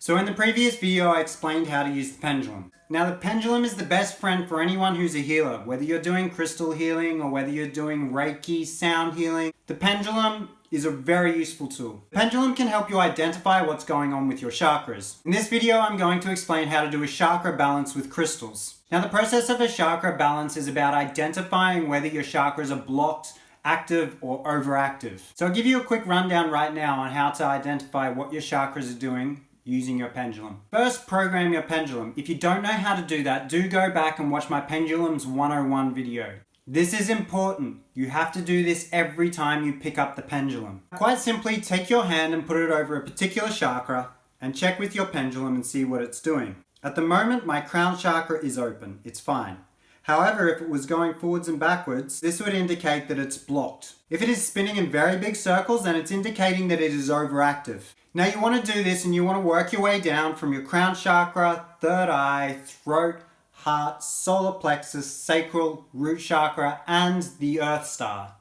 So in the previous video, I explained how to use the pendulum. Now the pendulum is the best friend for anyone who's a healer, whether you're doing crystal healing or whether you're doing Reiki, sound healing. The pendulum is a very useful tool. The pendulum can help you identify what's going on with your chakras. In this video, I'm going to explain how to do a chakra balance with crystals. Now the process of a chakra balance is about identifying whether your chakras are blocked, active or overactive. So I'll give you a quick rundown right now on how to identify what your chakras are doing using your pendulum. First, program your pendulum. If you don't know how to do that, do go back and watch my Pendulums 101 video. This is important. You have to do this every time you pick up the pendulum. Quite simply, take your hand and put it over a particular chakra and check with your pendulum and see what it's doing. At the moment, my crown chakra is open. It's fine. However, if it was going forwards and backwards, this would indicate that it's blocked. If it is spinning in very big circles, then it's indicating that it is overactive. Now you want to do this and you want to work your way down from your crown chakra, third eye, throat, heart, solar plexus, sacral, root chakra, and the earth star.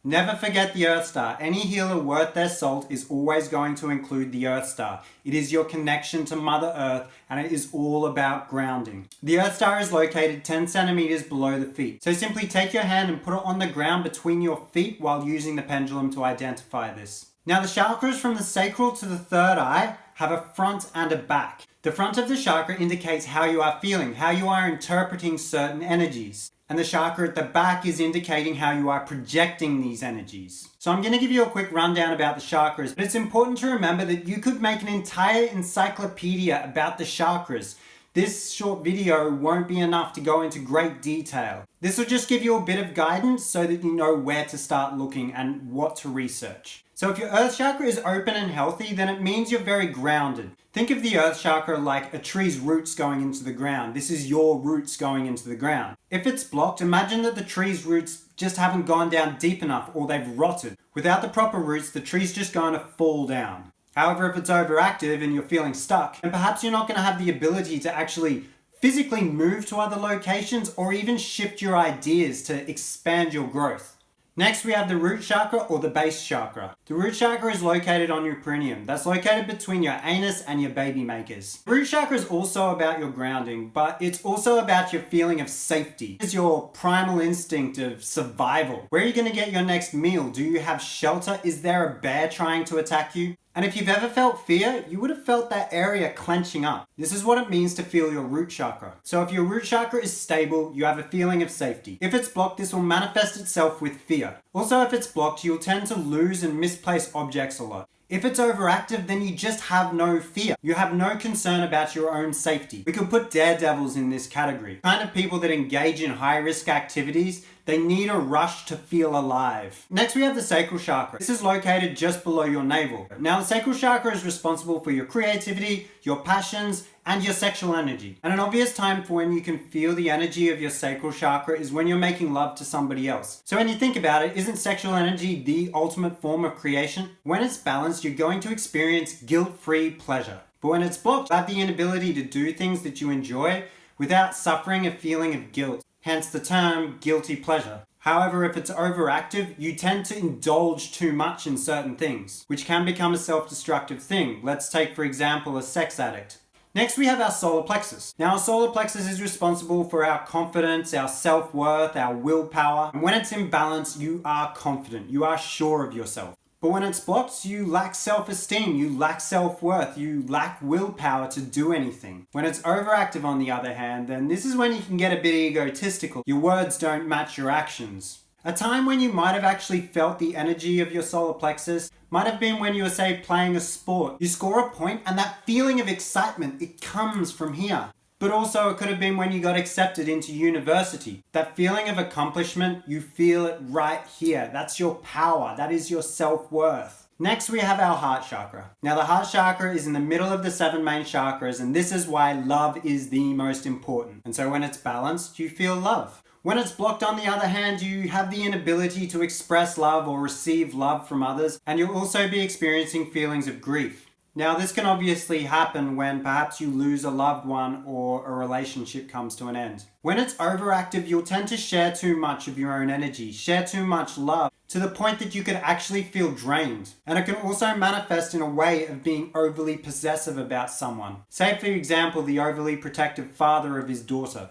Never forget the earth star. Any healer worth their salt is always going to include the earth star. It is your connection to Mother Earth and it is all about grounding. The earth star is located 10 centimeters below the feet. So simply take your hand and put it on the ground between your feet while using the pendulum to identify this. Now the chakras from the sacral to the third eye have a front and a back. The front of the chakra indicates how you are feeling, how you are interpreting certain energies. And the chakra at the back is indicating how you are projecting these energies. So I'm going to give you a quick rundown about the chakras, but it's important to remember that you could make an entire encyclopedia about the chakras. This short video won't be enough to go into great detail. This will just give you a bit of guidance so that you know where to start looking and what to research. So if your earth chakra is open and healthy, then it means you're very grounded. Think of the earth chakra like a tree's roots going into the ground. This is your roots going into the ground. If it's blocked, imagine that the tree's roots just haven't gone down deep enough or they've rotted. Without the proper roots, the tree's just going to fall down. However, if it's overactive and you're feeling stuck, then perhaps you're not going to have the ability to actually physically move to other locations or even shift your ideas to expand your growth. Next, we have the root chakra or the base chakra. The root chakra is located on your perineum. That's located between your anus and your baby makers. The root chakra is also about your grounding, but it's also about your feeling of safety. It's your primal instinct of survival. Where are you going to get your next meal? Do you have shelter? Is there a bear trying to attack you? And if you've ever felt fear, you would have felt that area clenching up. This is what it means to feel your root chakra. So if your root chakra is stable, you have a feeling of safety. If it's blocked, this will manifest itself with fear. Also, if it's blocked, you'll tend to lose and misplace objects a lot. If it's overactive, then you just have no fear. You have no concern about your own safety. We could put daredevils in this category. The kind of people that engage in high-risk activities, they need a rush to feel alive. Next, we have the sacral chakra. This is located just below your navel. Now, the sacral chakra is responsible for your creativity, your passions, and your sexual energy. And an obvious time for when you can feel the energy of your sacral chakra is when you're making love to somebody else. So when you think about it, isn't sexual energy the ultimate form of creation? When it's balanced, you're going to experience guilt-free pleasure. But when it's blocked, you have the inability to do things that you enjoy without suffering a feeling of guilt. Hence the term guilty pleasure. However, if it's overactive, you tend to indulge too much in certain things, which can become a self-destructive thing. Let's take, for example, a sex addict. Next, we have our solar plexus. Now, our solar plexus is responsible for our confidence, our self-worth, our willpower. And when it's in balance, you are confident. You are sure of yourself. But when it's blocked, you lack self-esteem, you lack self-worth, you lack willpower to do anything. When it's overactive, on the other hand, then this is when you can get a bit egotistical. Your words don't match your actions. A time when you might have actually felt the energy of your solar plexus might have been when you were, say, playing a sport. You score a point and that feeling of excitement, it comes from here. But also it could have been when you got accepted into university. That feeling of accomplishment, you feel it right here. That's your power. That is your self-worth. Next, we have our heart chakra. Now, the heart chakra is in the middle of the 7 main chakras, and this is why love is the most important. And so when it's balanced, you feel love. When it's blocked, on the other hand, you have the inability to express love or receive love from others, and you'll also be experiencing feelings of grief. Now, this can obviously happen when perhaps you lose a loved one or a relationship comes to an end. When it's overactive, you'll tend to share too much of your own energy, share too much love to the point that you could actually feel drained. And it can also manifest in a way of being overly possessive about someone. Say, for example, the overly protective father of his daughter.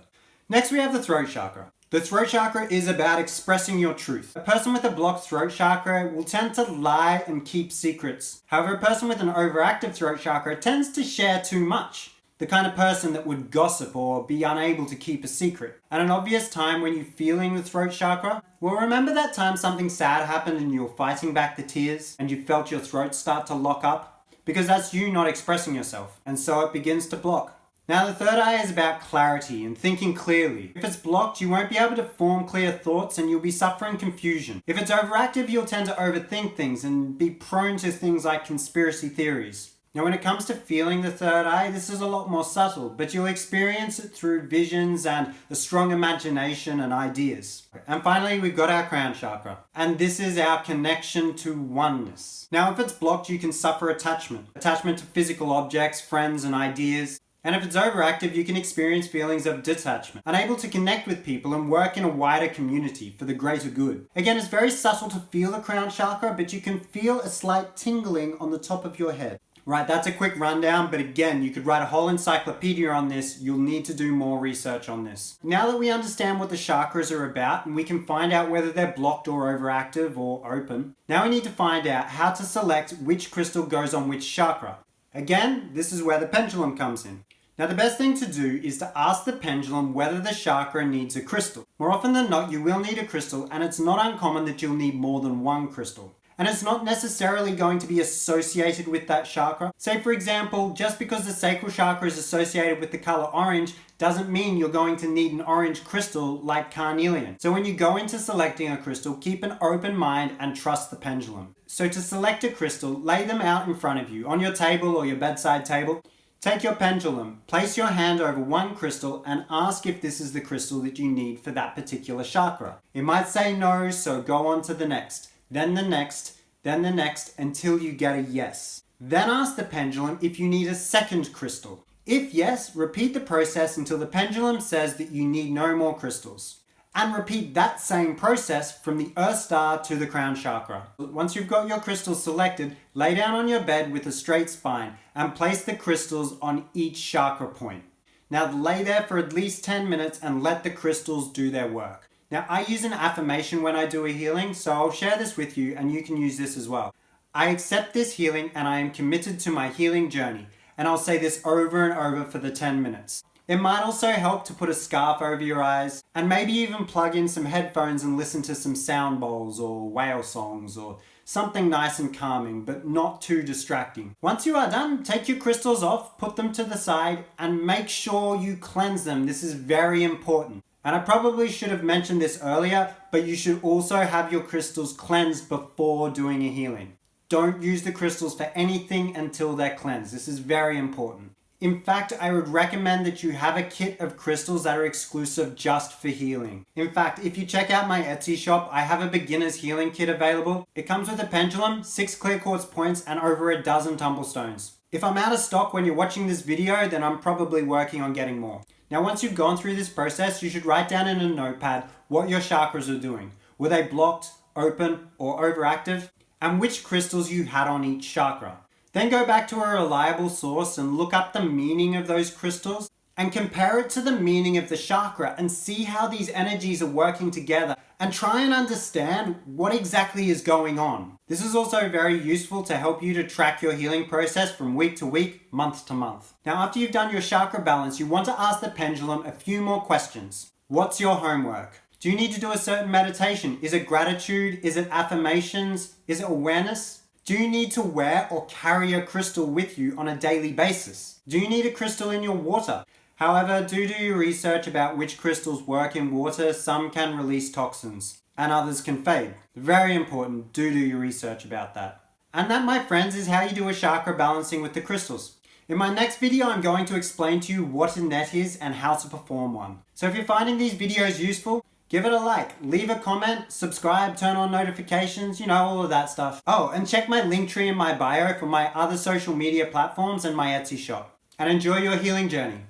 Next, we have the throat chakra. The throat chakra is about expressing your truth. A person with a blocked throat chakra will tend to lie and keep secrets. However, a person with an overactive throat chakra tends to share too much. The kind of person that would gossip or be unable to keep a secret. And an obvious time when you're feeling the throat chakra, well, remember that time something sad happened and you were fighting back the tears and you felt your throat start to lock up? Because that's you not expressing yourself, and so it begins to block. Now, the third eye is about clarity and thinking clearly. If it's blocked, you won't be able to form clear thoughts and you'll be suffering confusion. If it's overactive, you'll tend to overthink things and be prone to things like conspiracy theories. Now, when it comes to feeling the third eye, this is a lot more subtle, but you'll experience it through visions and a strong imagination and ideas. And finally, we've got our crown chakra. And this is our connection to oneness. Now, if it's blocked, you can suffer attachment. Attachment to physical objects, friends, and ideas. And if it's overactive, you can experience feelings of detachment, unable to connect with people and work in a wider community for the greater good. Again, it's very subtle to feel the crown chakra, but you can feel a slight tingling on the top of your head. Right, that's a quick rundown, but again, you could write a whole encyclopedia on this. You'll need to do more research on this. Now that we understand what the chakras are about and we can find out whether they're blocked or overactive or open, now we need to find out how to select which crystal goes on which chakra. Again, this is where the pendulum comes in. Now, the best thing to do is to ask the pendulum whether the chakra needs a crystal. More often than not, you will need a crystal, and it's not uncommon that you'll need more than one crystal. And it's not necessarily going to be associated with that chakra. Say, for example, just because the sacral chakra is associated with the color orange doesn't mean you're going to need an orange crystal like carnelian. So when you go into selecting a crystal, keep an open mind and trust the pendulum. So to select a crystal, lay them out in front of you on your table or your bedside table. Take your pendulum, place your hand over one crystal and ask if this is the crystal that you need for that particular chakra. It might say no, so go on to the next, then the next, then the next, until you get a yes. Then ask the pendulum if you need a second crystal. If yes, repeat the process until the pendulum says that you need no more crystals. And repeat that same process from the earth star to the crown chakra. Once you've got your crystals selected, lay down on your bed with a straight spine and place the crystals on each chakra point. Now lay there for at least 10 minutes and let the crystals do their work. Now I use an affirmation when I do a healing, so I'll share this with you and you can use this as well. I accept this healing and I am committed to my healing journey. And I'll say this over and over for the 10 minutes. It might also help to put a scarf over your eyes and maybe even plug in some headphones and listen to some sound bowls or whale songs or something nice and calming but not too distracting. Once you are done, take your crystals off, put them to the side and make sure you cleanse them. This is very important. And I probably should have mentioned this earlier, but you should also have your crystals cleansed before doing a healing. Don't use the crystals for anything until they're cleansed. This is very important. In fact, I would recommend that you have a kit of crystals that are exclusive just for healing. In fact, if you check out my Etsy shop, I have a beginner's healing kit available. It comes with a pendulum, 6 clear quartz points, and over a dozen tumblestones. If I'm out of stock when you're watching this video, then I'm probably working on getting more. Now, once you've gone through this process, you should write down in a notepad what your chakras are doing. Were they blocked, open, or overactive? And which crystals you had on each chakra. Then go back to a reliable source and look up the meaning of those crystals and compare it to the meaning of the chakra and see how these energies are working together and try and understand what exactly is going on. This is also very useful to help you to track your healing process from week to week, month to month. Now, after you've done your chakra balance, you want to ask the pendulum a few more questions. What's your homework? Do you need to do a certain meditation? Is it gratitude? Is it affirmations? Is it awareness? Do you need to wear or carry a crystal with you on a daily basis? Do you need a crystal in your water? However, do your research about which crystals work in water. Some can release toxins and others can fade. Very important, do your research about that. And that, my friends, is how you do a chakra balancing with the crystals. In my next video, I'm going to explain to you what a net is and how to perform one. So if you're finding these videos useful, give it a like, leave a comment, subscribe, turn on notifications, all of that stuff. Oh, and check my link tree in my bio for my other social media platforms and my Etsy shop. And enjoy your healing journey.